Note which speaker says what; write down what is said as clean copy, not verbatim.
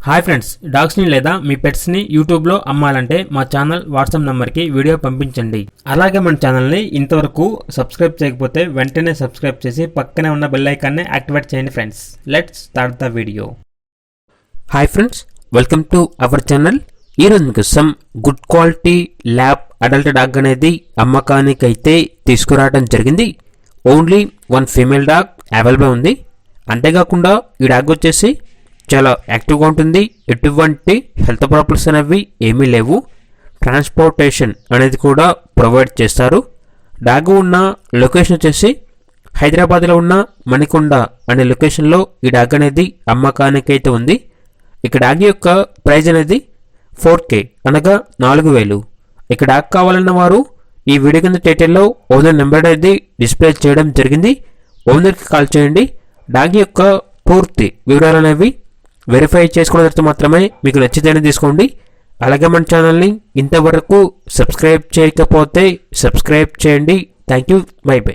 Speaker 1: Hi friends, డాగ్స్ని లేదా మీ పెట్స్ని యూట్యూబ్లో అమ్మాలంటే మా ఛానల్ వాట్సాప్ నెంబర్కి వీడియో పంపించండి. అలాగే మన ఛానల్ని ఇంతవరకు సబ్స్క్రైబ్ చేయకపోతే వెంటనే సబ్స్క్రైబ్ చేసి పక్కనే ఉన్న బెల్ ఐకాన్ని యాక్టివేట్ చేయండి friends. Let's start the video.
Speaker 2: Hi friends, welcome to our channel. ఈరోజు మీకు some good quality lab adult dog అనేది అమ్మకానికి అయితే తీసుకురావడం జరిగింది. Only one female dog available ఉంది. అంతేకాకుండా ఈ డాగ్ వచ్చేసి చాలా యాక్టివ్గా ఉంటుంది. ఎటువంటి హెల్త్ ప్రాబ్లమ్స్ అనేవి ఏమీ లేవు. ట్రాన్స్పోర్టేషన్ అనేది కూడా ప్రొవైడ్ చేస్తారు. డాగ్ ఉన్న లొకేషన్ వచ్చేసి హైదరాబాద్లో ఉన్న మణికొండ అనే లొకేషన్లో ఈ డాగ్ అనేది అమ్మకానికి అయితే ఉంది. ఇక డాగ్ యొక్క ప్రైజ్ అనేది 4K అనగా 4,000. ఇక డాగ్ కావాలన్న వారు ఈ వీడియో కింద టైటిల్లో ఓనర్ నెంబర్ అనేది డిస్ప్లే చేయడం జరిగింది. ఓనర్కి కాల్ చేయండి. డాగ్ యొక్క పూర్తి వివరాలు అనేవి వెరిఫై చేసుకున్న తర్వాత మాత్రమే మీకు నచ్చితేనే తీసుకోండి. అలాగే మన ఛానల్ని ఇంతవరకు సబ్స్క్రైబ్ చేయకపోతే సబ్స్క్రైబ్ చేయండి. Thank you. By by.